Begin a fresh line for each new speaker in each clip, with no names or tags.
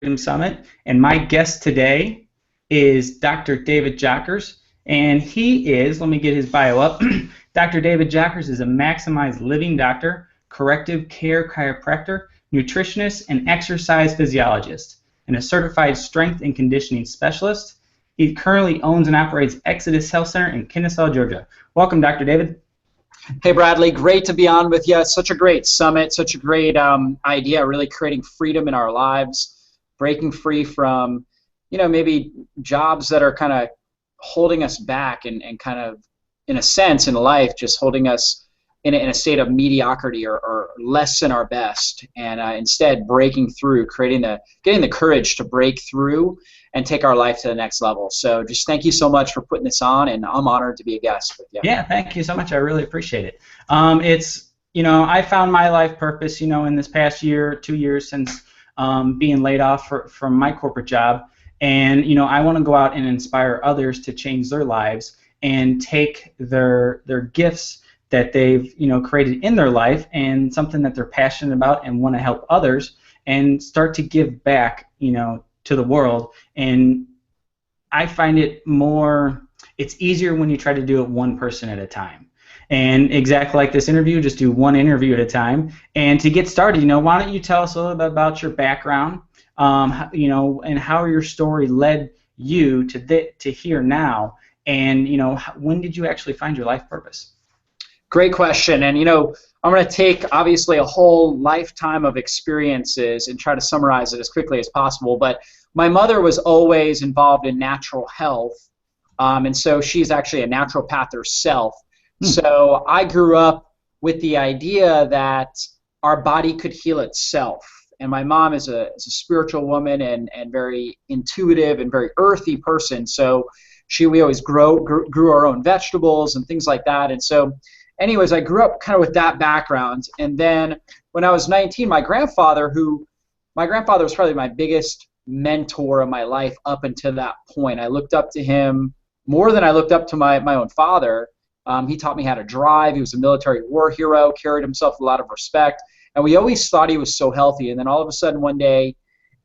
Freedom Summit, and my guest today is Dr. David Jockers, and he is, let me get his bio up. Dr. David Jockers is a maximized living doctor, corrective care chiropractor, nutritionist, and exercise physiologist, and a certified strength and conditioning specialist. He currently owns and operates Exodus Health Center in Kennesaw, Georgia. Welcome, Dr. David.
Hey, Bradley, great to be on with you. Such a great summit, such a great idea, really creating freedom in our lives, breaking free from, maybe jobs that are kind of holding us back and kind of, in a sense, in life, just holding us in a state of mediocrity or less than our best, and instead breaking through, getting the courage to break through and take our life to the next level. So just thank you so much for putting this on, and I'm honored to be a guest with you.
Yeah, thank you so much. I really appreciate it. I found my life purpose, in this past year, 2 years since being laid off from my corporate job. And, I want to go out and inspire others to change their lives and take their gifts that they've, created in their life and something that they're passionate about and want to help others and start to give back, to the world. And I find it's easier when you try to do it one person at a time. And exactly like this interview, just do one interview at a time. And to get started, why don't you tell us a little bit about your background, and how your story led you to here now, and when did you actually find your life purpose?
Great question. And I'm going to take obviously a whole lifetime of experiences and try to summarize it as quickly as possible. But my mother was always involved in natural health, and so she's actually a naturopath herself. So I grew up with the idea that our body could heal itself. And my mom is a spiritual woman and very intuitive and very earthy person. So we always grew our own vegetables and things like that. And so anyways, I grew up kind of with that background. And then when I was 19, my grandfather was probably my biggest mentor in my life up until that point. I looked up to him more than I looked up to my own father. He taught me how to drive. He was a military war hero, carried himself with a lot of respect. And we always thought he was so healthy. And then all of a sudden one day,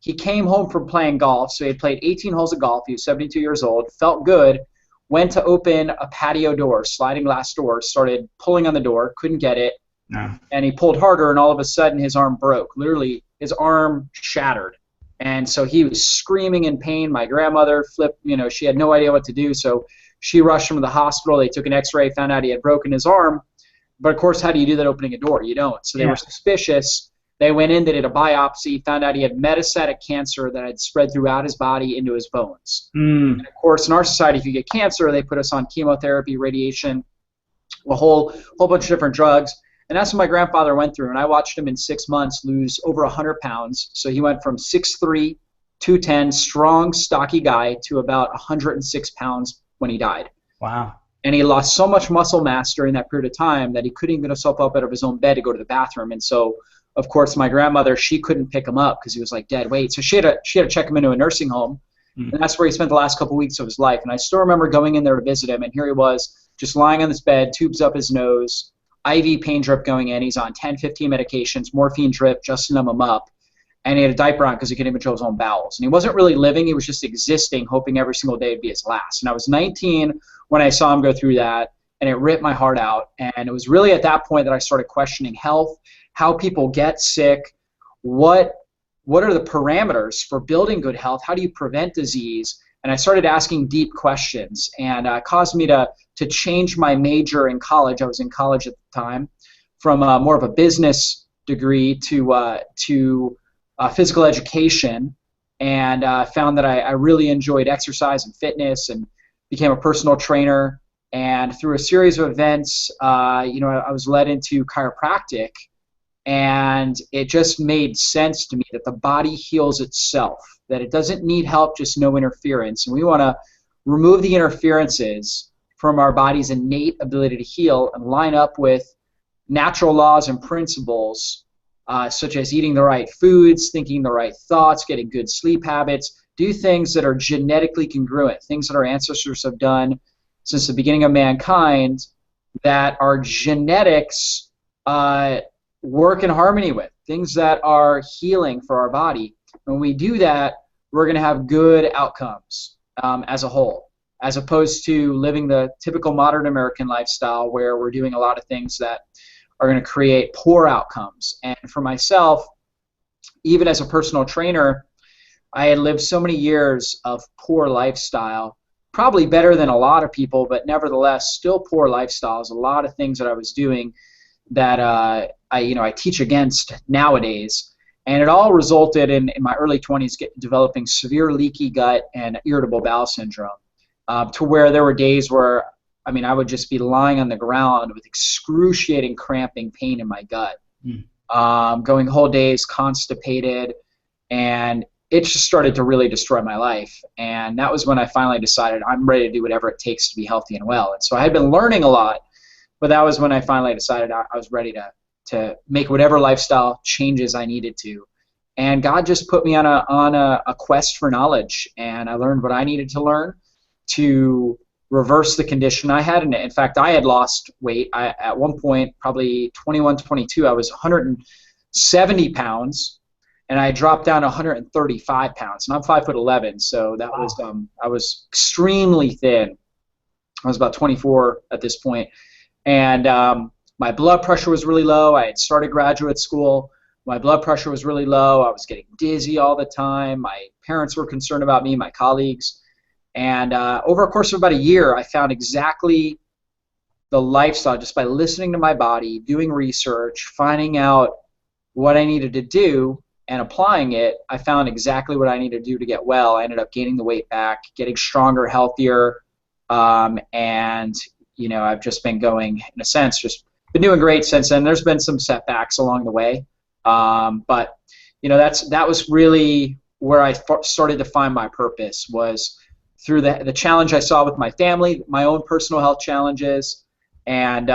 he came home from playing golf. So he had played 18 holes of golf. He was 72 years old, felt good, went to open a patio door, sliding glass door, started pulling on the door, couldn't get it.
No.
And he pulled harder, and all of a sudden his arm broke. Literally, his arm shattered. And so he was screaming in pain. My grandmother flipped, she had no idea what to do. So she rushed him to the hospital. They took an x-ray, found out he had broken his arm. But of course, how do you do that opening a door? You don't. So they were suspicious. They went in, they did a biopsy, found out he had metastatic cancer that had spread throughout his body into his bones. And of course, in our society, if you get cancer, they put us on chemotherapy, radiation, a whole bunch of different drugs. And that's what my grandfather went through. And I watched him in 6 months lose over 100 pounds. So he went from 6'3", 210, strong, stocky guy to about 106 pounds when he died.
Wow.
And he lost so much muscle mass during that period of time that he couldn't even get himself up out of his own bed to go to the bathroom. And so, of course, my grandmother, she couldn't pick him up because he was like dead weight. So she had to check him into a nursing home. And that's where he spent the last couple weeks of his life. And I still remember going in there to visit him, and here he was just lying on this bed, tubes up his nose, IV pain drip going in. He's on 10, 15 medications, morphine drip just to numb him up. And he had a diaper on because he couldn't even control his own bowels. And he wasn't really living. He was just existing, hoping every single day would be his last. And I was 19 when I saw him go through that, and it ripped my heart out. And it was really at that point that I started questioning health, how people get sick, what are the parameters for building good health, how do you prevent disease? And I started asking deep questions, and it caused me to change my major in college. I was in college at the time, from more of a business degree to physical education, and found that I really enjoyed exercise and fitness, and became a personal trainer. And through a series of events, I was led into chiropractic, and it just made sense to me that the body heals itself, that it doesn't need help, just no interference. And we want to remove the interferences from our body's innate ability to heal and line up with natural laws and principles, such as eating the right foods, thinking the right thoughts, getting good sleep habits, do things that are genetically congruent, things that our ancestors have done since the beginning of mankind that our genetics work in harmony with, things that are healing for our body. When we do that, we're going to have good outcomes as a whole, as opposed to living the typical modern American lifestyle where we're doing a lot of things that are going to create poor outcomes. And for myself, even as a personal trainer, I had lived so many years of poor lifestyle, probably better than a lot of people, but nevertheless still poor lifestyles. A lot of things that I was doing that I teach against nowadays, and it all resulted in my early 20s developing severe leaky gut and irritable bowel syndrome, to where there were days where I would just be lying on the ground with excruciating cramping pain in my gut, going whole days constipated, and it just started to really destroy my life. And that was when I finally decided I'm ready to do whatever it takes to be healthy and well. And so I had been learning a lot, but that was when I finally decided I was ready to make whatever lifestyle changes I needed to. And God just put me on a quest for knowledge, and I learned what I needed to learn to reverse the condition I had. And in fact, I had lost weight. At one point, probably 21, 22, I was 170 pounds, and I dropped down to 135 pounds. And I'm 5'11", so that was I was extremely thin. I was about 24 at this point. And my blood pressure was really low. I had started graduate school. My blood pressure was really low. I was getting dizzy all the time. My parents were concerned about me, my colleagues. And over a course of about a year, I found exactly the lifestyle just by listening to my body, doing research, finding out what I needed to do, and applying it. I found exactly what I needed to do to get well. I ended up gaining the weight back, getting stronger, healthier, and I've just been going, in a sense, just been doing great since then. There's been some setbacks along the way, but that was really where I started to find my purpose, was through the challenge I saw with my family, my own personal health challenges, and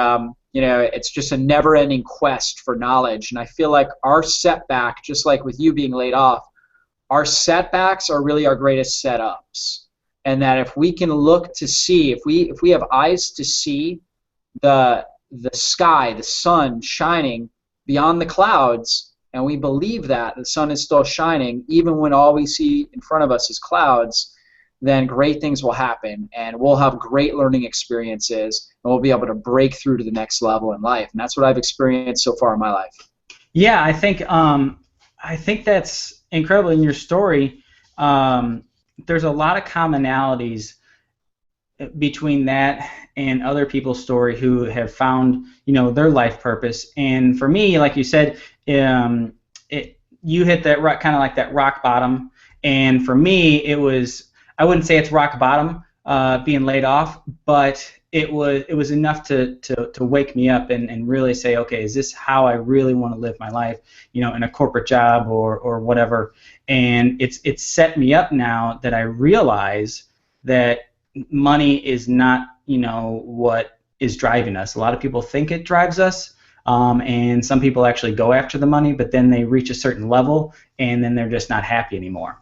it's just a never-ending quest for knowledge. And I feel like our setback, just like with you being laid off, our setbacks are really our greatest setups. And that if we can look to see, if we have eyes to see the sky, the sun shining beyond the clouds, and we believe that the sun is still shining, even when all we see in front of us is clouds, then great things will happen, and we'll have great learning experiences, and we'll be able to break through to the next level in life. And that's what I've experienced so far in my life.
Yeah, I think that's incredible in your story. There's a lot of commonalities between that and other people's story who have found, their life purpose. And for me, like you said, you hit that kind of like that rock bottom. And for me, it was, I wouldn't say it's rock bottom, being laid off, but it was enough to wake me up and really say, okay, is this how I really want to live my life, in a corporate job or whatever. And it's set me up now that I realize that money is not, what is driving us. A lot of people think it drives us, and some people actually go after the money, but then they reach a certain level and then they're just not happy anymore.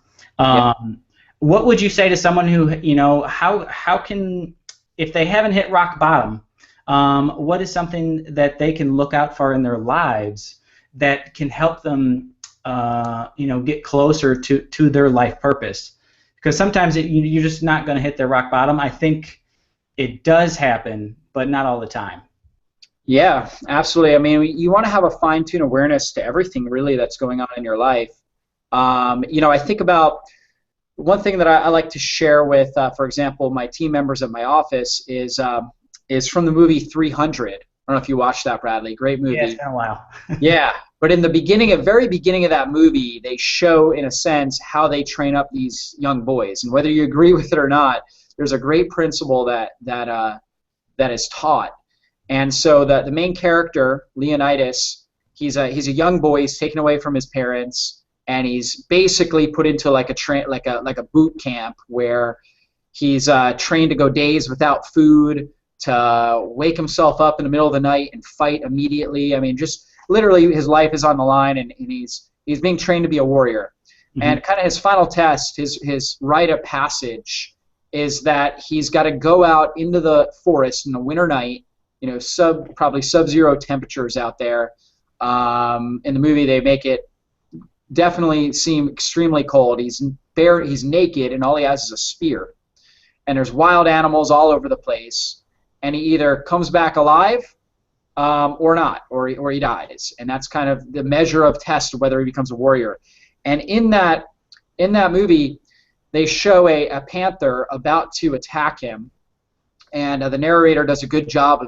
What would you say to someone who, how can, if they haven't hit rock bottom, what is something that they can look out for in their lives that can help them, get closer to their life purpose? Because sometimes you're just not going to hit their rock bottom. I think it does happen, but not all the time.
Yeah, absolutely. I mean, you want to have a fine-tuned awareness to everything really that's going on in your life. I think about one thing that I like to share with, for example, my team members at my office is from the movie 300. I don't know if you watched that, Bradley. Great movie.
Yeah, it's been a while.
Yeah, but in the very beginning of that movie, they show, in a sense, how they train up these young boys. And whether you agree with it or not, there's a great principle that is taught. And so the main character, Leonidas, he's a young boy. He's taken away from his parents, and he's basically put into like a boot camp where he's trained to go days without food, to wake himself up in the middle of the night and fight immediately. I mean, just literally his life is on the line, and he's being trained to be a warrior. Mm-hmm. And kind of his final test, his rite of passage, is that he's got to go out into the forest in the winter night, probably sub-zero temperatures out there. In the movie, they make it definitely seem extremely cold. He's naked, and all he has is a spear. And there's wild animals all over the place. And he either comes back alive or not, or he dies. And that's kind of the measure of test of whether he becomes a warrior. And in that movie, they show a panther about to attack him. And the narrator does a good job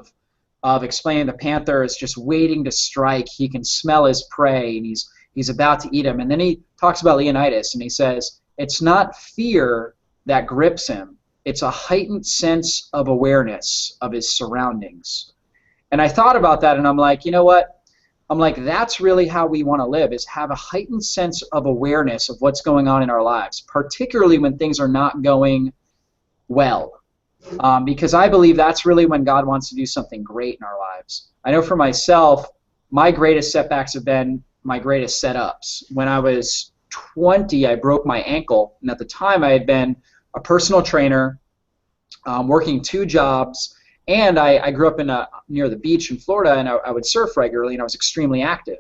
of explaining the panther is just waiting to strike. He can smell his prey, and he's about to eat him. And then he talks about Leonidas, and he says, it's not fear that grips him. It's a heightened sense of awareness of his surroundings. And I thought about that, and I'm like, you know what? I'm like, that's really how we want to live, is have a heightened sense of awareness of what's going on in our lives, particularly when things are not going well. Because I believe that's really when God wants to do something great in our lives. I know for myself, my greatest setbacks have been my greatest setups. When I was 20, I broke my ankle, and at the time I had been a personal trainer, working 2 jobs, and I grew up near the beach in Florida, and I would surf regularly, and I was extremely active.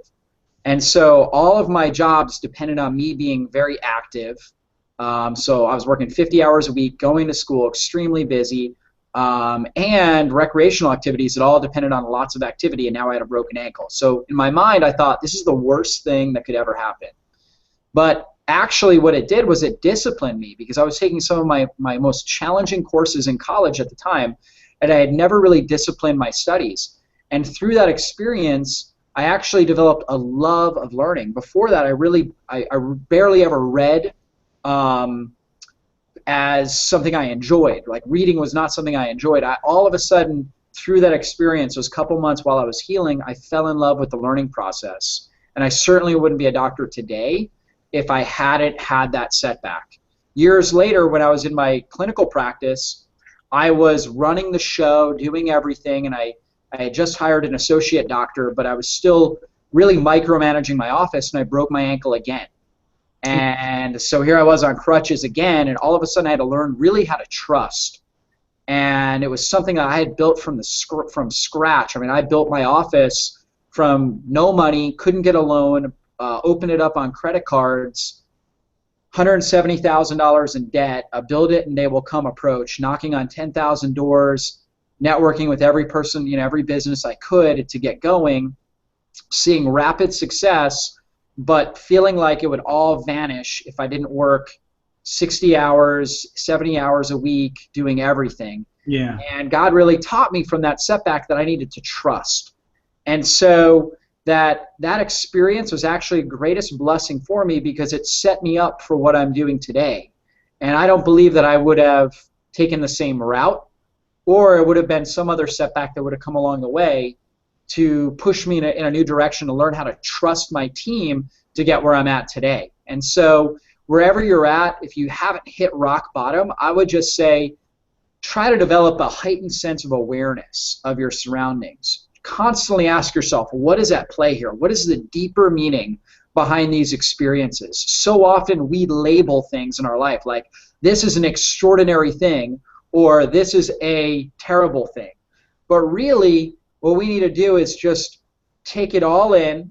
And so all of my jobs depended on me being very active. So I was working 50 hours a week, going to school, extremely busy, and recreational activities. It all depended on lots of activity, and now I had a broken ankle. So in my mind, I thought, this is the worst thing that could ever happen. But actually what it did was it disciplined me, because I was taking some of my most challenging courses in college at the time, and I had never really disciplined my studies. And through that experience, I actually developed a love of learning. Before that, I barely ever read as something I enjoyed. Like, reading was not something I enjoyed. All of a sudden, through that experience, those couple months while I was healing, I fell in love with the learning process. And I certainly wouldn't be a doctor today if I hadn't had that setback. Years later, when I was in my clinical practice, I was running the show, doing everything, and I had just hired an associate doctor, but I was still really micromanaging my office, and I broke my ankle again. And so here I was on crutches again, and all of a sudden I had to learn really how to trust. And it was something that I had built from scratch. I mean, I built my office from no money, couldn't get a loan, opened it up on credit cards, $170,000 in debt, a build it and they will come approach, knocking on 10,000 doors, networking with every person, every business I could to get going, seeing rapid success, but feeling like it would all vanish if I didn't work 60 hours, 70 hours a week doing everything.
Yeah.
And God really taught me from that setback that I needed to trust. And so that experience was actually the greatest blessing for me, because it set me up for what I'm doing today. And I don't believe that I would have taken the same route, or it would have been some other setback that would have come along the way to push me in a new direction, to learn how to trust my team to get where I'm at today. And so wherever you're at, if you haven't hit rock bottom, I would just say try to develop a heightened sense of awareness of your surroundings. Constantly ask yourself, what is at play here? What is the deeper meaning behind these experiences? So often we label things in our life like, this is an extraordinary thing, or this is a terrible thing. But really, what we need to do is just take it all in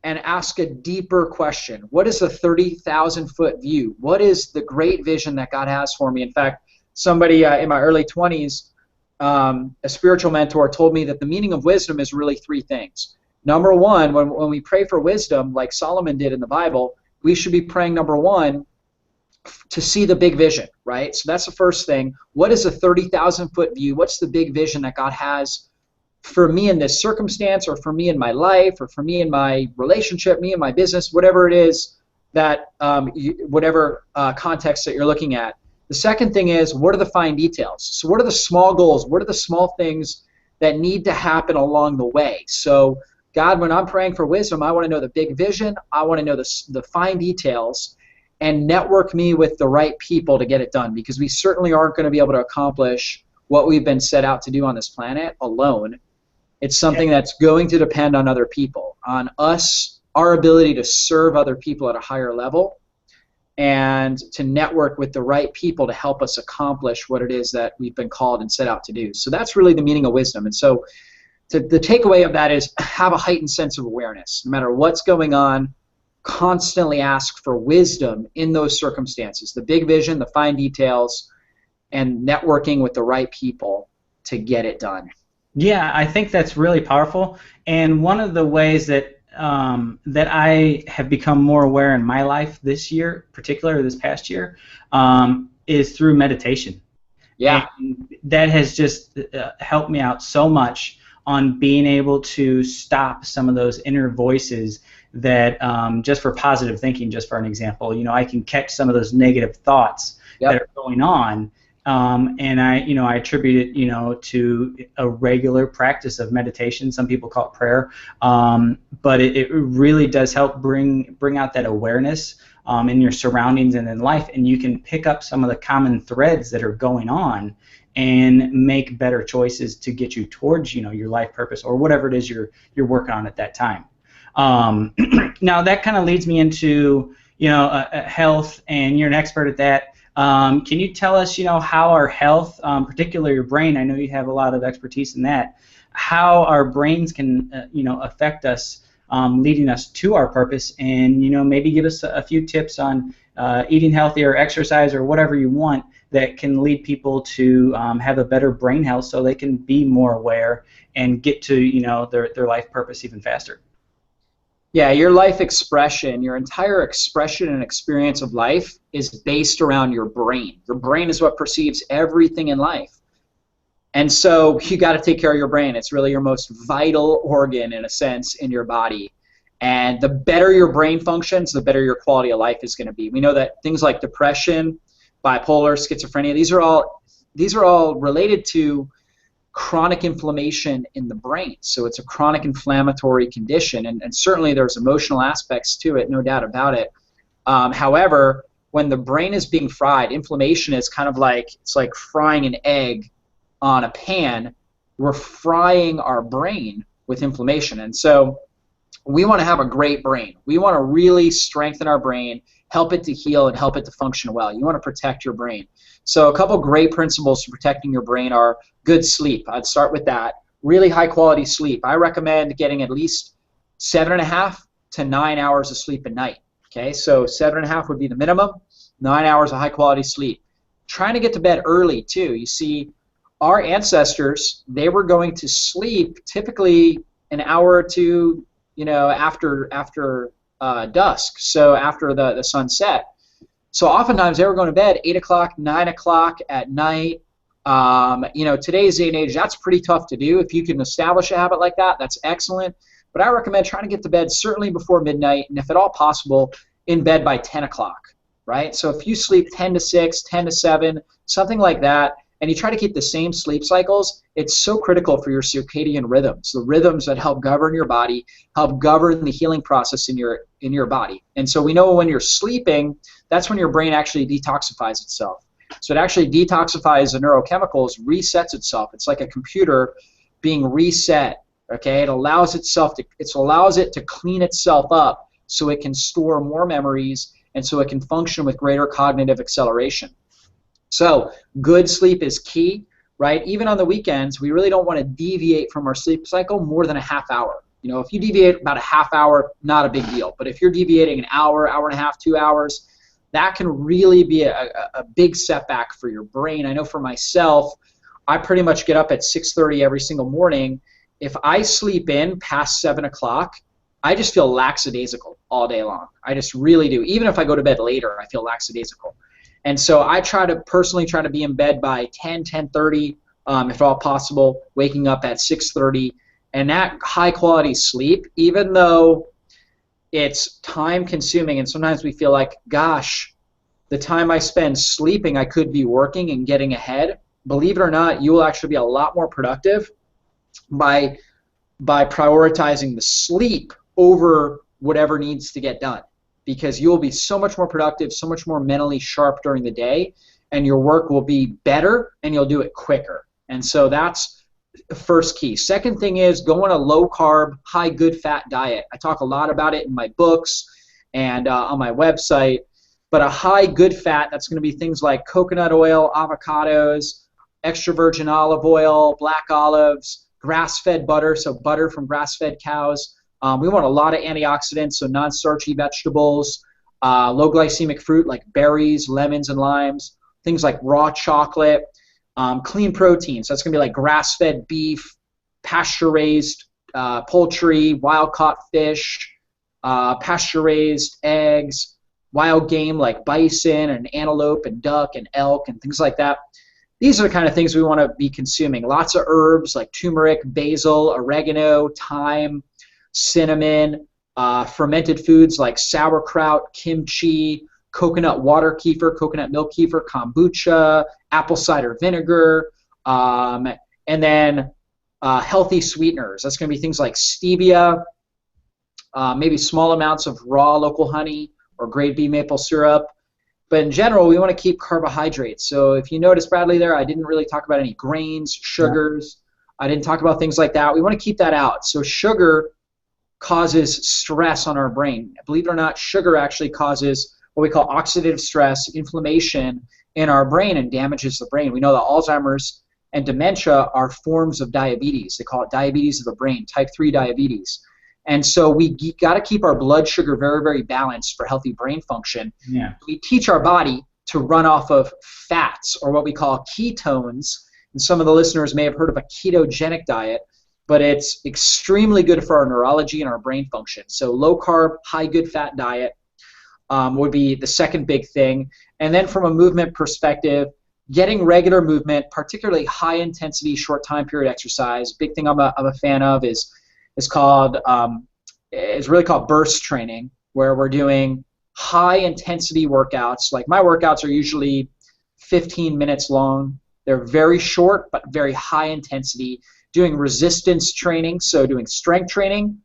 and ask a deeper question. What is the 30,000-foot view? What is the great vision that God has for me? In fact, somebody in my early 20s, a spiritual mentor, told me that the meaning of wisdom is really 3 things. Number one, when we pray for wisdom, like Solomon did in the Bible, we should be praying, number one, to see the big vision, right? So that's the first thing. What is a 30,000-foot view? What's the big vision that God has for me in this circumstance, or for me in my life, or for me in my relationship, me in my business, whatever it is that, whatever context that you're looking at. The second thing is, what are the fine details? So what are the small goals? What are the small things that need to happen along the way? So God, when I'm praying for wisdom, I want to know the big vision. I want to know the fine details, and network me with the right people to get it done, because we certainly aren't going to be able to accomplish what we've been set out to do on this planet alone. It's something that's going to depend on other people, on us, our ability to serve other people at a higher level, and to network with the right people to help us accomplish what it is that we've been called and set out to do. So that's really the meaning of wisdom. And so the takeaway of that is, have a heightened sense of awareness. No matter what's going on, constantly ask for wisdom in those circumstances, the big vision, the fine details, and networking with the right people to get it done.
Yeah, I think that's really powerful. And one of the ways that that I have become more aware in my life this year, particularly this past year, is through meditation.
Yeah.
And that has just helped me out so much on being able to stop some of those inner voices that, just for positive thinking, just for an example, I can catch some of those negative thoughts
Yep.
that are going on, and I attribute it, to a regular practice of meditation. Some people call it prayer, but it really does help bring out that awareness in your surroundings and in life, and you can pick up some of the common threads that are going on and make better choices to get you towards your life purpose or whatever it is you're working on at that time. Now that kind of leads me into health, and you're an expert at that. Can you tell us how our health, particularly your brain, I know you have a lot of expertise in that, how our brains can affect us, leading us to our purpose, and maybe give us a few tips on eating healthy or exercise or whatever you want that can lead people to have a better brain health so they can be more aware and get to their life purpose even faster.
Yeah, your life expression, your entire expression and experience of life is based around your brain. Your brain is what perceives everything in life. And so you got to take care of your brain. It's really your most vital organ, in a sense, in your body. And the better your brain functions, the better your quality of life is going to be. We know that things like depression, bipolar, schizophrenia, these are all related to chronic inflammation in the brain. So it's a chronic inflammatory condition, and certainly there's emotional aspects to it, no doubt about it. However, when the brain is being fried, inflammation is kind of like, it's like frying an egg on a pan. We're frying our brain with inflammation. And so we want to have a great brain. We want to really strengthen our brain, help it to heal, and help it to function well. You want to protect your brain. So a couple great principles for protecting your brain are good sleep. I'd start with that. Really high quality sleep. I recommend getting at least 7.5 to 9 hours of sleep a night. Okay, so 7.5 would be the minimum, 9 hours of high quality sleep. Trying to get to bed early too. You see, our ancestors, they were going to sleep typically an hour or two, after dusk, so after the sun set. So oftentimes they were going to bed 8 o'clock, 9 o'clock at night. Today's day and age, that's pretty tough to do. If you can establish a habit like that, that's excellent. But I recommend trying to get to bed certainly before midnight, and if at all possible, in bed by 10 o'clock, right? So if you sleep 10 to 6, 10 to 7, something like that, and you try to keep the same sleep cycles, it's so critical for your circadian rhythms, the rhythms that help govern your body, help govern the healing process in your body. And so we know when you're sleeping, that's when your brain actually detoxifies itself. So it actually detoxifies the neurochemicals, resets itself. It's like a computer being reset. Okay, it allows it to clean itself up so it can store more memories and so it can function with greater cognitive acceleration. So good sleep is key, right? Even on the weekends, we really don't want to deviate from our sleep cycle more than a half hour. If you deviate about a half hour, not a big deal. But if you're deviating an hour, hour and a half, 2 hours, that can really be a big setback for your brain. I know for myself, I pretty much get up at 6:30 every single morning. If I sleep in past 7 o'clock, I just feel lackadaisical all day long. I just really do. Even if I go to bed later, I feel lackadaisical. And so I personally try to be in bed by 10, 10:30, if at all possible, waking up at 6:30. And that high quality sleep, even though it's time consuming and sometimes we feel like, gosh, the time I spend sleeping, I could be working and getting ahead. Believe it or not, you will actually be a lot more productive by prioritizing the sleep over whatever needs to get done, because you'll be so much more productive, so much more mentally sharp during the day, and your work will be better and you'll do it quicker. And so that's the first key. Second thing is go on a low carb, high good fat diet. I talk a lot about it in my books and on my website, but a high good fat, that's going to be things like coconut oil, avocados, extra virgin olive oil, black olives, grass-fed butter, so butter from grass-fed cows, We want a lot of antioxidants, so non-starchy vegetables, low glycemic fruit like berries, lemons, and limes, things like raw chocolate, clean proteins. So that's going to be like grass-fed beef, pasture-raised poultry, wild-caught fish, pasture-raised eggs, wild game like bison and antelope and duck and elk and things like that. These are the kind of things we want to be consuming. Lots of herbs like turmeric, basil, oregano, thyme, cinnamon, fermented foods like sauerkraut, kimchi, coconut water kefir, coconut milk kefir, kombucha, apple cider vinegar, and then healthy sweeteners. That's going to be things like stevia, maybe small amounts of raw local honey or grade B maple syrup. But in general, we want to keep carbohydrates. So if you notice, Bradley, there, I didn't really talk about any grains, sugars. I didn't talk about things like that. We want to keep that out. So sugar causes stress on our brain. Believe it or not, sugar actually causes what we call oxidative stress, inflammation in our brain, and damages the brain. We know that Alzheimer's and dementia are forms of diabetes. They call it diabetes of the brain, type 3 diabetes. And so we got to keep our blood sugar very, very balanced for healthy brain function.
Yeah.
We teach our body to run off of fats, or what we call ketones. And some of the listeners may have heard of a ketogenic diet, but it's extremely good for our neurology and our brain function. So low carb, high good fat diet would be the second big thing. And then from a movement perspective, getting regular movement, particularly high intensity, short time period exercise. Big thing I'm a fan of is really called burst training, where we're doing high intensity workouts. Like my workouts are usually 15 minutes long. They're very short but very high intensity. Doing resistance training, so doing strength training,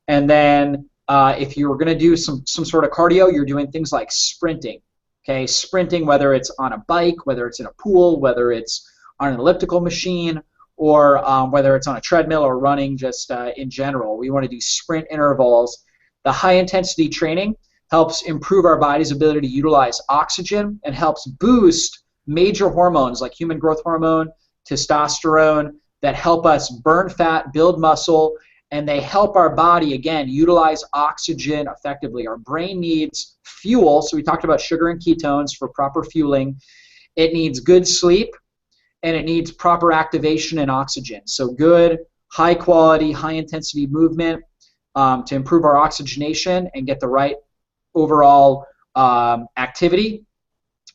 and then if you were going to do some sort of cardio, you're doing things like sprinting. Okay, sprinting, whether it's on a bike, whether it's in a pool, whether it's on an elliptical machine, or whether it's on a treadmill or running just in general. We want to do sprint intervals. The high-intensity training helps improve our body's ability to utilize oxygen and helps boost major hormones like human growth hormone, testosterone, that help us burn fat, build muscle, and they help our body, again, utilize oxygen effectively. Our brain needs fuel, so we talked about sugar and ketones for proper fueling. It needs good sleep, and it needs proper activation and oxygen. So good, high quality, high intensity movement to improve our oxygenation and get the right overall activity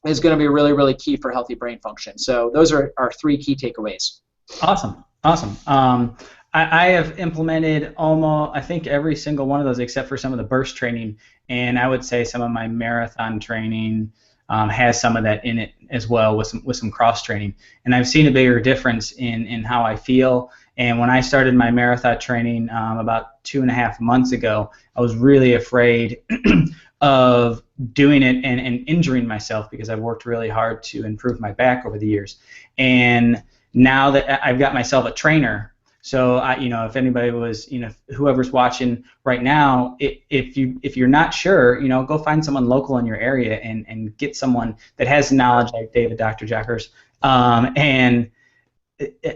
is going to be really, really key for healthy brain function. So those are our three key takeaways.
Awesome. I have implemented almost, I think, every single one of those except for some of the burst training, and I would say some of my marathon training has some of that in it as well, with some cross training, and I've seen a bigger difference in how I feel. And when I started my marathon training about 2.5 months ago, I was really afraid of doing it and injuring myself because I've worked really hard to improve my back over the years. And now that I've got myself a trainer, so if anybody was, whoever's watching right now, if you're not sure, go find someone local in your area and get someone that has knowledge like David, Dr. Jockers, and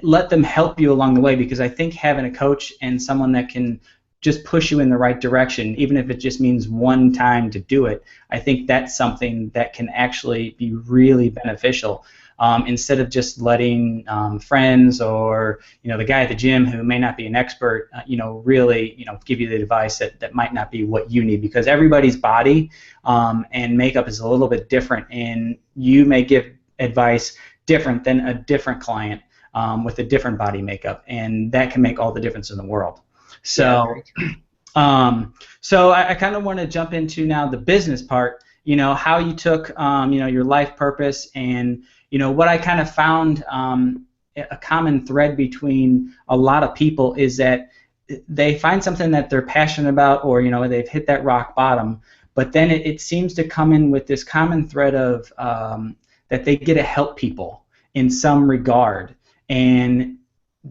let them help you along the way, because I think having a coach and someone that can just push you in the right direction, even if it just means one time to do it, I think that's something that can actually be really beneficial. Instead of just letting friends or the guy at the gym who may not be an expert, really give you the advice that might not be what you need, because everybody's body and makeup is a little bit different, and you may give advice different than a different client with a different body makeup, and that can make all the difference in the world. So, so I kind of want to jump into now the business part. How you took your life purpose, and what I kind of found a common thread between a lot of people is that they find something that they're passionate about, or they've hit that rock bottom, but then it seems to come in with this common thread of that they get to help people in some regard, and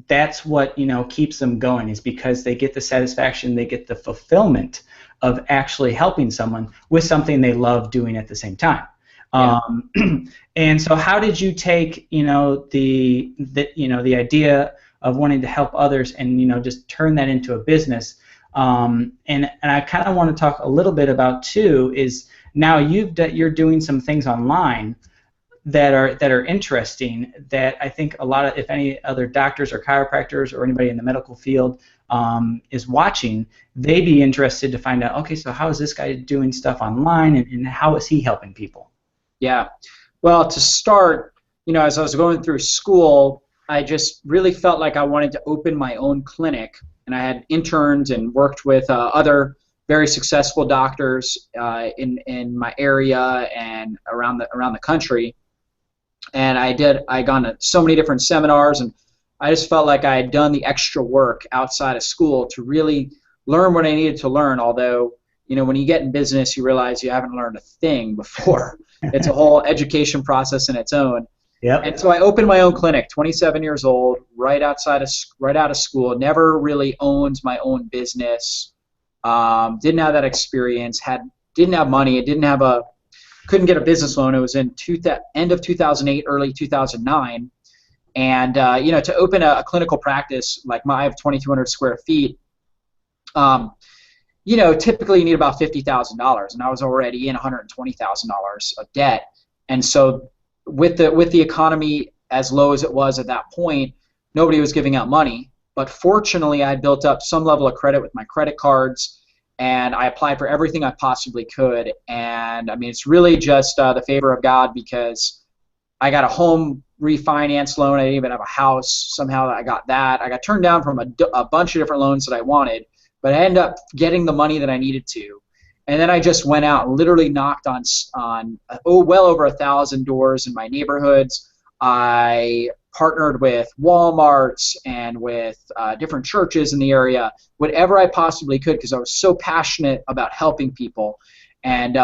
that's what keeps them going, is because they get the satisfaction, they get the fulfillment of actually helping someone with something they love doing at the same time. Yeah. And so how did you take the idea of wanting to help others and just turn that into a business? And I kind of want to talk a little bit about too is now you're doing some things online that are interesting that I think a lot of, if any other doctors or chiropractors or anybody in the medical field is watching, they'd be interested to find out, okay, so how is this guy doing stuff online, and how is he helping people?
Yeah. Well, to start, as I was going through school, I just really felt like I wanted to open my own clinic, and I had interns and worked with other very successful doctors in my area and around the country. And I gone to so many different seminars, and I just felt like I had done the extra work outside of school to really learn what I needed to learn. Although, when you get in business, you realize you haven't learned a thing before. It's a whole education process in its own.
Yep.
And so I opened my own clinic, 27 years old, right out of school. Never really owned my own business. Didn't have that experience. Didn't have money. Couldn't get a business loan. It was in end of 2008, early 2009. And to open a clinical practice like I have 2,200 square feet. Typically you need about $50,000, and I was already in $120,000 of debt. And so with the economy as low as it was at that point, nobody was giving out money. But fortunately, I built up some level of credit with my credit cards, and I applied for everything I possibly could. And I mean, it's really just the favor of God, because I got a home refinance loan. I didn't even have a house. Somehow I got that. I got turned down from a bunch of different loans that I wanted, but I ended up getting the money that I needed to. And then I just went out and literally knocked on well over 1,000 doors in my neighborhoods. I partnered with Walmarts and with different churches in the area, whatever I possibly could, because I was so passionate about helping people and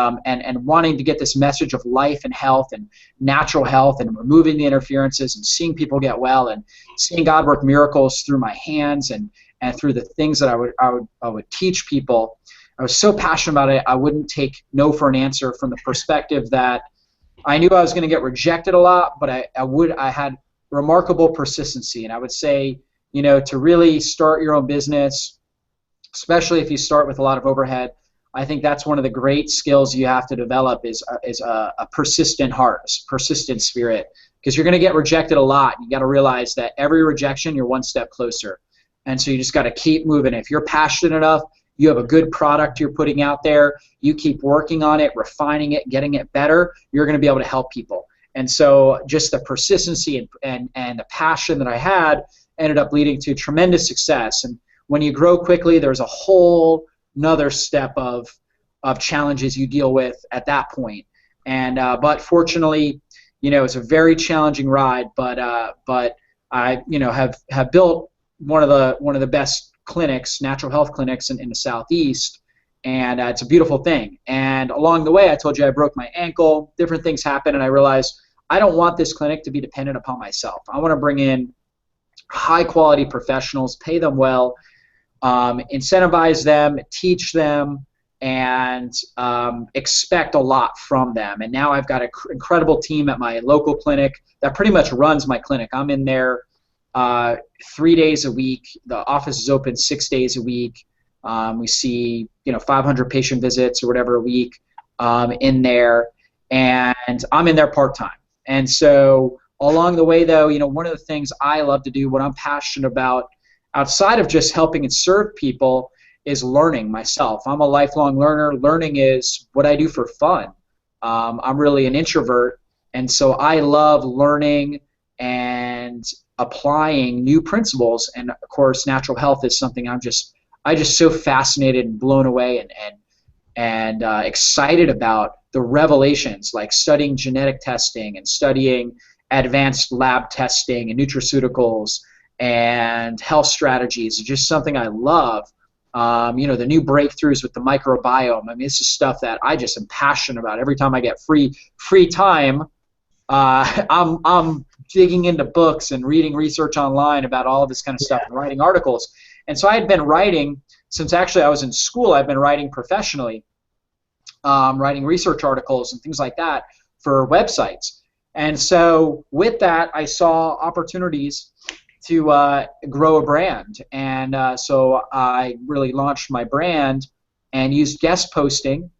wanting to get this message of life and health and natural health and removing the interferences and seeing people get well and seeing God work miracles through my hands and through the things that I would teach people. I was so passionate about it, I wouldn't take no for an answer, from the perspective that I knew I was going to get rejected a lot, but I had remarkable persistency. And I would say, to really start your own business, especially if you start with a lot of overhead, I think that's one of the great skills you have to develop is a persistent heart, a persistent spirit, because you're going to get rejected a lot. You got to realize that every rejection, you're one step closer. And so you just got to keep moving. If you're passionate enough, you have a good product you're putting out there, you keep working on it, refining it, getting it better, you're going to be able to help people. And so just the persistency and the passion that I had ended up leading to tremendous success. And when you grow quickly, there's a whole another step of challenges you deal with at that point. And but fortunately, it's a very challenging ride, but I have built one of the best clinics, natural health clinics in the Southeast, and it's a beautiful thing. And along the way, I told you I broke my ankle, different things happened, and I realized I don't want this clinic to be dependent upon myself. I want to bring in high quality professionals, pay them well, incentivize them, teach them, and expect a lot from them. And now I've got an incredible team at my local clinic that pretty much runs my clinic. I'm in there 3 days a week. The office is open 6 days a week. We see 500 patient visits or whatever a week in there, and I'm in there part-time. And so along the way, though, one of the things I love to do, what I'm passionate about outside of just helping and serve people, is learning myself. I'm a lifelong learner. Learning is what I do for fun. I'm really an introvert, and so I love learning and applying new principles. And of course, natural health is something I'm just so fascinated and blown away and excited about the revelations, like studying genetic testing and studying advanced lab testing and nutraceuticals and health strategies. It's just something I love. The new breakthroughs with the microbiome. I mean, this is stuff that I just am passionate about. Every time I get free time, I'm digging into books and reading research online about all of this kind of stuff and writing articles. And so I had been writing since actually I was in school. I've been writing professionally, writing research articles and things like that for websites. And so with that, I saw opportunities grow a brand. And so I really launched my brand and used guest posting,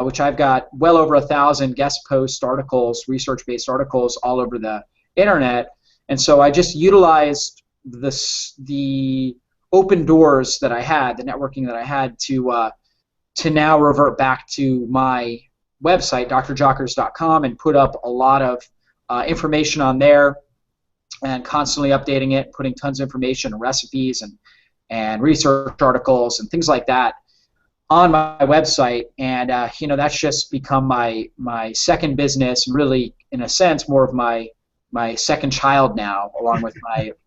which I've got well over 1,000 guest post articles, research-based articles all over the internet. And so I just utilized the open doors that I had, the networking that I had, to now revert back to my website, drjockers.com, and put up a lot of information on there, and constantly updating it, putting tons of information, recipes, and research articles and things like that on my website. And that's just become my second business, and really, in a sense, more of my second child now, along with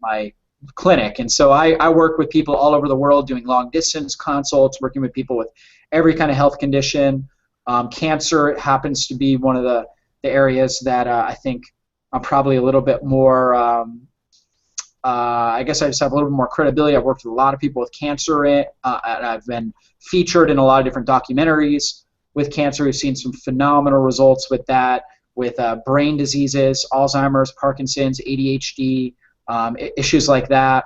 my clinic. And so I work with people all over the world doing long distance consults, working with people with every kind of health condition. Cancer happens to be one of the areas that I think I'm probably a little bit more, I guess I just have a little bit more credibility. I've worked with a lot of people with cancer, and I've been featured in a lot of different documentaries with cancer. We've seen some phenomenal results with that, with brain diseases, Alzheimer's, Parkinson's, ADHD, issues like that,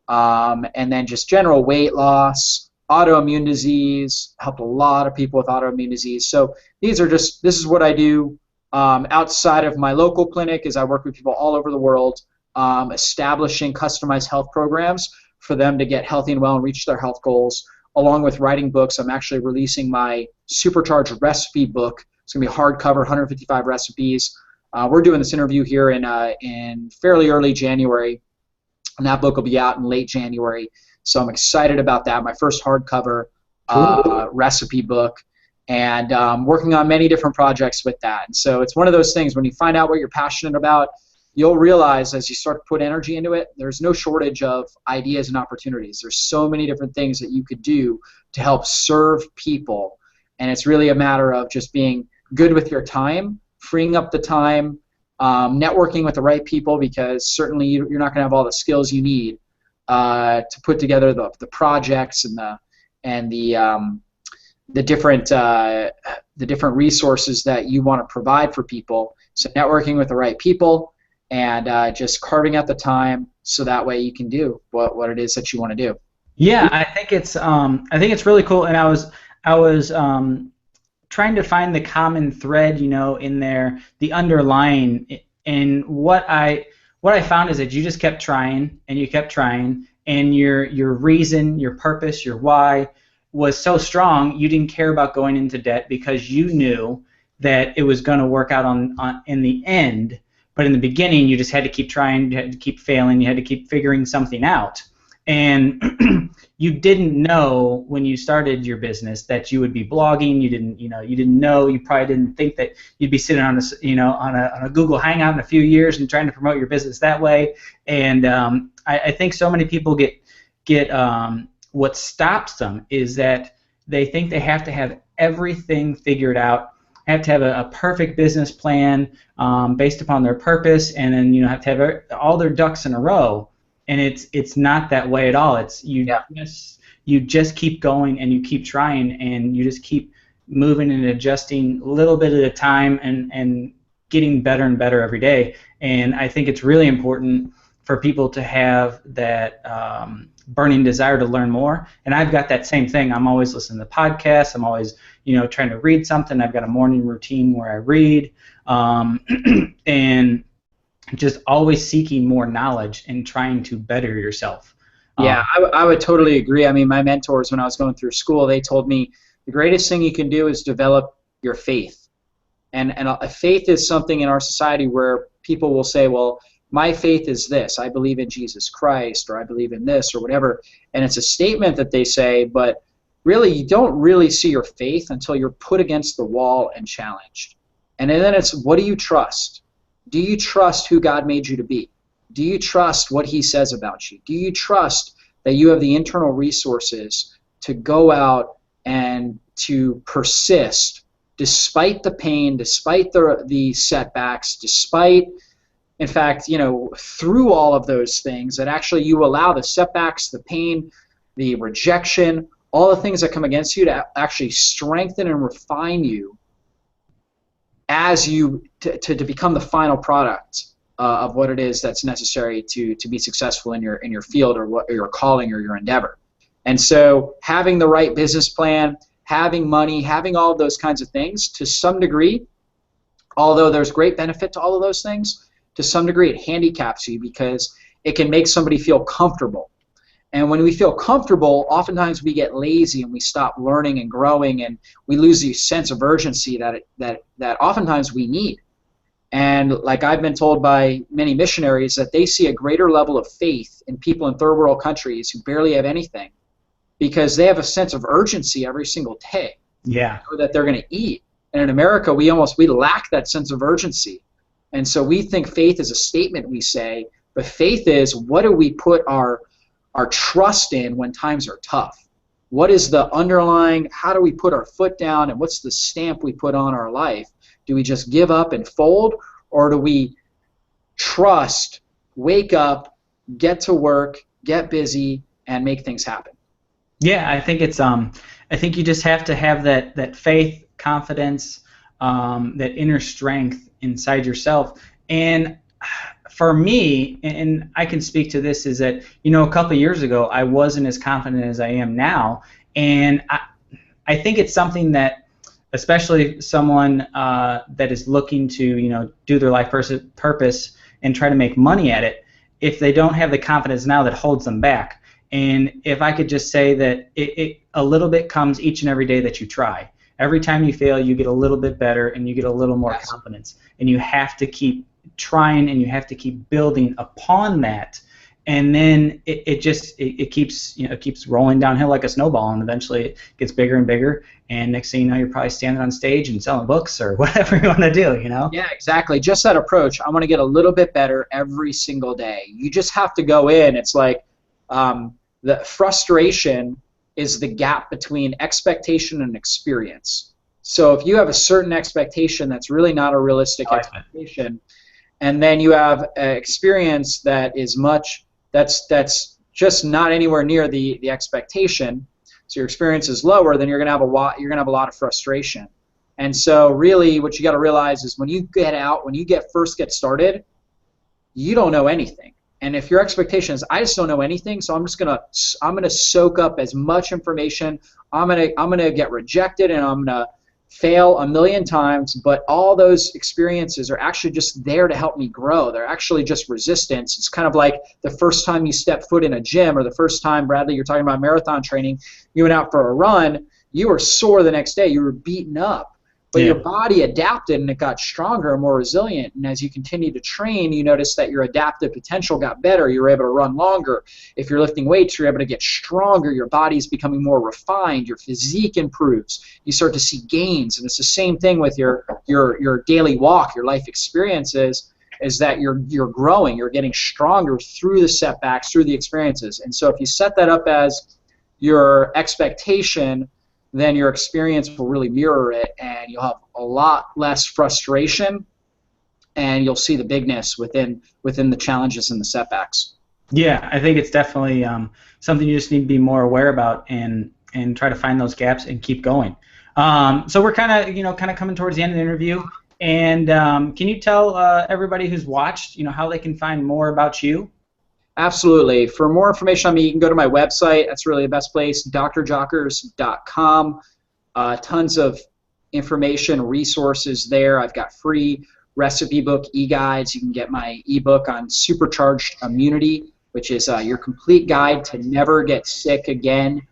and then just general weight loss, autoimmune disease. Helped a lot of people with autoimmune disease. So this is what I do. Outside of my local clinic, is I work with people all over the world, establishing customized health programs for them to get healthy and well and reach their health goals, along with writing books. I'm actually releasing my Supercharged Recipe book. It's going to be hardcover, 155 recipes. We're doing this interview here in fairly early January, and that book will be out in late January. So I'm excited about that. My first hardcover recipe book. And working on many different projects with that. And so it's one of those things, when you find out what you're passionate about, you'll realize as you start to put energy into it, there's no shortage of ideas and opportunities. There's so many different things that you could do to help serve people. And it's really a matter of just being good with your time, freeing up the time, networking with the right people, because certainly you're not going to have all the skills you need to put together the projects and the different resources that you want to provide for people. So networking with the right people, and just carving out the time so that way you can do what it is that you want to do.
Yeah, I think it's really cool. And I was trying to find the common thread, in there, the underlying. And what I found is that you just kept trying and you kept trying, and your reason, your purpose, your why was so strong. You didn't care about going into debt because you knew that it was going to work out on in the end. But in the beginning, you just had to keep trying, you had to keep failing, you had to keep figuring something out. And you didn't know when you started your business that you would be blogging. You didn't know. You probably didn't think that you'd be sitting on a Google Hangout in a few years and trying to promote your business that way. And I think so many people get what stops them is that they think they have to have everything figured out, have to have a perfect business plan based upon their purpose, and then have to have all their ducks in a row. And it's not that way at all. It's you just keep going, and you keep trying, and you just keep moving and adjusting a little bit at a time, and getting better and better every day. And I think it's really important for people to have that burning desire to learn more. And I've got that same thing. I'm always listening to podcasts. I'm always, trying to read something. I've got a morning routine where I read, and just always seeking more knowledge and trying to better yourself.
Yeah, I would totally agree. I mean, my mentors, when I was going through school, they told me the greatest thing you can do is develop your faith. And a faith is something in our society where people will say, well, my faith is this. I believe in Jesus Christ, or I believe in this, or whatever. And it's a statement that they say, but really you don't really see your faith until you're put against the wall and challenged. And then it's, what do you trust? Do you trust who God made you to be? Do you trust what He says about you? Do you trust that you have the internal resources to go out and to persist despite the pain, despite the setbacks, despite, in fact, through all of those things, that actually you allow the setbacks, the pain, the rejection, all the things that come against you to actually strengthen and refine you as you to become the final product of what it is that's necessary to be successful in your field, or what, or your calling, or your endeavor. And so having the right business plan, having money, having all of those kinds of things, to some degree, although there's great benefit to all of those things, to some degree it handicaps you, because it can make somebody feel comfortable. And when we feel comfortable, oftentimes we get lazy and we stop learning and growing, and we lose the sense of urgency that oftentimes we need. And like I've been told by many missionaries, that they see a greater level of faith in people in third world countries who barely have anything, because they have a sense of urgency every single day.
Yeah.
That they're going to eat. And in America, we lack that sense of urgency. And so we think faith is a statement we say, but faith is, what do we put our trust in when times are tough? What is the underlying, how do we put our foot down, and what's the stamp we put on our life? Do we just give up and fold, or do we trust, wake up, get to work, get busy, and make things happen?
Yeah, I think it's I think you just have to have that faith, confidence, that inner strength inside yourself. And for me, and I can speak to this, is that, you know, a couple of years ago I wasn't as confident as I am now, and I think it's something that, especially someone that is looking to, you know, do their life purpose and try to make money at it, if they don't have the confidence now, that holds them back. And if I could just say that a little bit comes each and every day that you try. Every time you fail, you get a little bit better, and you get a little more confidence. And you have to keep trying, and you have to keep building upon that. And then it keeps, you know, it keeps rolling downhill like a snowball, and eventually it gets bigger and bigger. And next thing you know, you're probably standing on stage and selling books or whatever you want to do, you know?
Yeah, exactly. Just that approach. I want to get a little bit better every single day. You just have to go in. It's like the frustration is the gap between expectation and experience. So if you have a certain expectation that's really not a realistic expectation, and then you have an experience that is that's just not anywhere near the expectation, so your experience is lower, then you're gonna have a lot of frustration. And so really, what you got to realize is, when you first get started, you don't know anything. And if your expectation is, I just don't know anything, so I'm gonna soak up as much information. I'm gonna get rejected, and I'm gonna fail a million times, but all those experiences are actually just there to help me grow. They're actually just resistance. It's kind of like the first time you step foot in a gym, or the first time, Bradley, you're talking about marathon training, you went out for a run, you were sore the next day, you were beaten up. But your body adapted, and it got stronger and more resilient. And as you continue to train, you notice that your adaptive potential got better. You were able to run longer. If you're lifting weights, you're able to get stronger. Your body's becoming more refined. Your physique improves. You start to see gains. And it's the same thing with your daily walk, your life experiences, is that you're growing. You're getting stronger through the setbacks, through the experiences. And so if you set that up as your expectation, then your experience will really mirror it, and you'll have a lot less frustration, and you'll see the bigness within the challenges and the setbacks.
Yeah, I think it's definitely something you just need to be more aware about, and try to find those gaps and keep going. So we're kind of coming towards the end of the interview, and can you tell everybody who's watched, how they can find more about you?
Absolutely. For more information on me, you can go to my website. That's really the best place, drjockers.com. Tons of information, resources there. I've got free recipe book e-guides. You can get my ebook on supercharged immunity, which is your complete guide to never get sick again.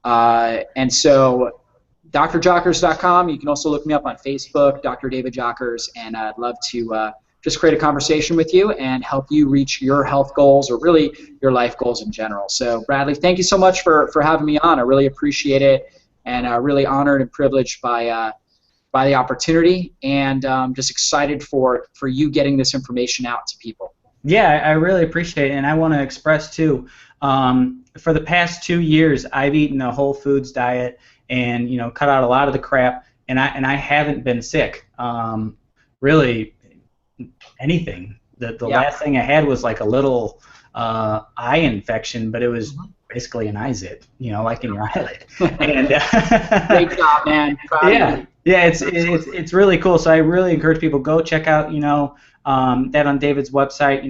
And so drjockers.com. You can also look me up on Facebook, Dr. David Jockers, and I'd love to just create a conversation with you and help you reach your health goals, or really your life goals in general. So Bradley, thank you so much for having me on. I really appreciate it, and really honored and privileged by the opportunity, and just excited for you getting this information out to people.
Yeah, I really appreciate it, and I want to express too, for the past 2 years I've eaten a whole foods diet, and cut out a lot of the crap, and I haven't been sick. Really, anything. The last thing I had was like a little eye infection, but it was basically an eye zit, like in your eyelid. And
great job, man.
Yeah, it's really cool. So I really encourage people go check out that on David's website,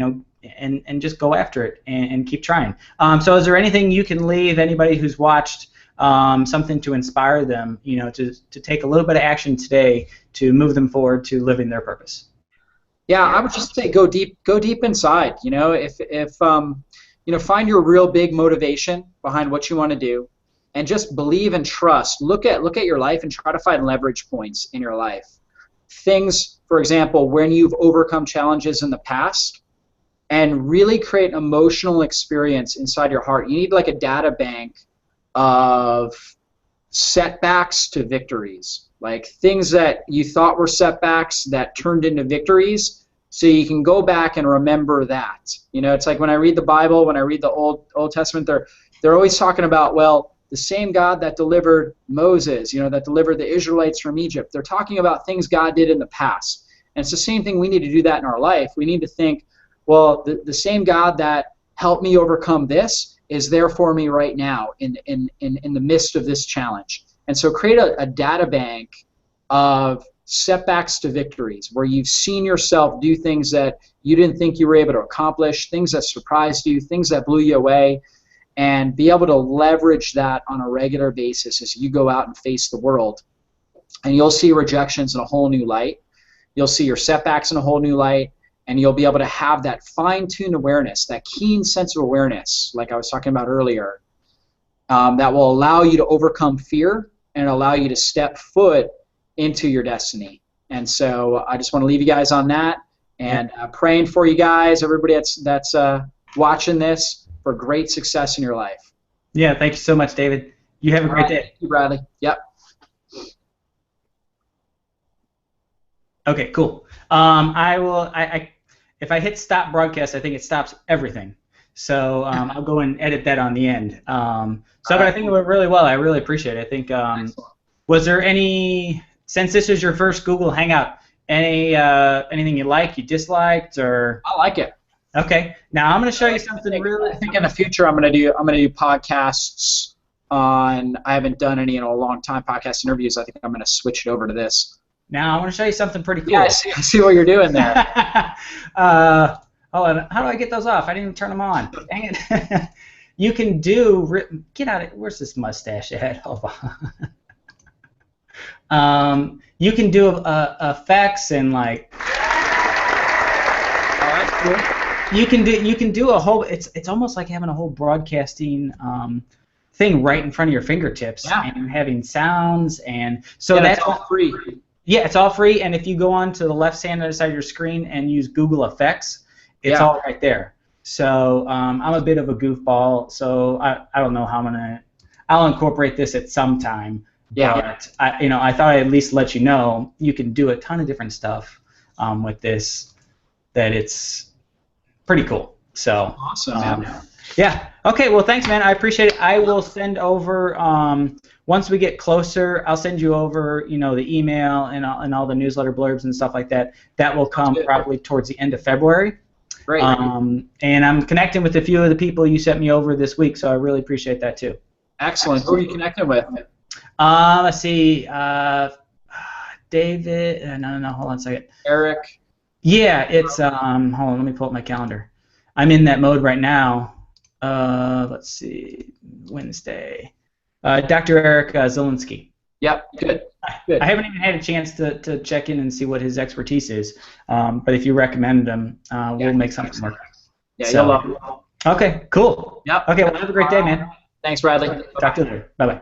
and just go after it and keep trying. So is there anything you can leave anybody who's watched, something to inspire them, to take a little bit of action today to move them forward to living their purpose?
Yeah, I would just say go deep inside. If find your real big motivation behind what you want to do, and just believe and trust. Look at your life and try to find leverage points in your life. Things, for example, when you've overcome challenges in the past, and really create an emotional experience inside your heart. You need like a data bank of setbacks to victories, like things that you thought were setbacks that turned into victories, so you can go back and remember that. It's like when I read the Bible, when I read the Old Testament, they're always talking about, well, the same God that delivered Moses, that delivered the Israelites from Egypt. They're talking about things God did in the past. And it's the same thing. We need to do that in our life. We need to think, well, the same God that helped me overcome this is there for me right now in the midst of this challenge. And so create a data bank of setbacks to victories, where you've seen yourself do things that you didn't think you were able to accomplish, things that surprised you, things that blew you away, and be able to leverage that on a regular basis as you go out and face the world. And you'll see rejections in a whole new light. You'll see your setbacks in a whole new light, and you'll be able to have that fine-tuned awareness, that keen sense of awareness, like I was talking about earlier, that will allow you to overcome fear and allow you to step foot into your destiny. And so I just want to leave you guys on that, and praying for you guys, everybody that's watching this, for great success in your life.
Yeah, thank you so much, David. You have a great day.
Thank you, Bradley. Yep.
Okay, cool. I will. If I hit stop broadcast, I think it stops everything. So I'll go and edit that on the end. But I think it went really well. I really appreciate it. I think. Was there any, since this was your first Google Hangout, anything you liked, you disliked, or?
I like it.
Okay. Now I'm going to show you something really.
I think in the future I'm going to do podcasts on. I haven't done any in a long time, podcast interviews. I think I'm going to switch it over to this.
Now I want to show you something pretty cool.
Yeah, I see what you're doing there.
Hold on. How do I get those off? I didn't even turn them on. Dang it. You can do. Get out of. Where's this mustache at? Hold on. You can do effects and like.
Oh, that's cool.
You can do a whole. It's almost like having a whole broadcasting thing right in front of your fingertips, and having sounds, and so that's
all free.
Yeah, it's all free, and if you go on to the left-hand side of your screen and use Google Effects, it's all right there. So I'm a bit of a goofball, so I don't know how I'll incorporate this at some time.
Yeah.
But I thought I'd at least let you know you can do a ton of different stuff with this. That it's pretty cool. So
awesome, man.
Yeah. Okay. Well, thanks, man. I appreciate it. I will send over once we get closer. I'll send you over, the email and all the newsletter blurbs and stuff like that. That will come probably towards the end of February.
Great.
And I'm connecting with a few of the people you sent me over this week, so I really appreciate that too.
Excellent. Who are you connecting with?
Let's see. David. No. Hold on a second.
Eric.
Yeah, it's hold on, let me pull up my calendar. I'm in that mode right now. Let's see, Wednesday. Dr. Eric Zielinski.
Yep, good.
I haven't even had a chance to check in and see what his expertise is, but if you recommend him, we'll make something work.
Yeah, you'll love him.
Okay, cool.
Yep.
Okay, well, have a great day, man.
Thanks, Bradley.
Talk to you later. Bye-bye.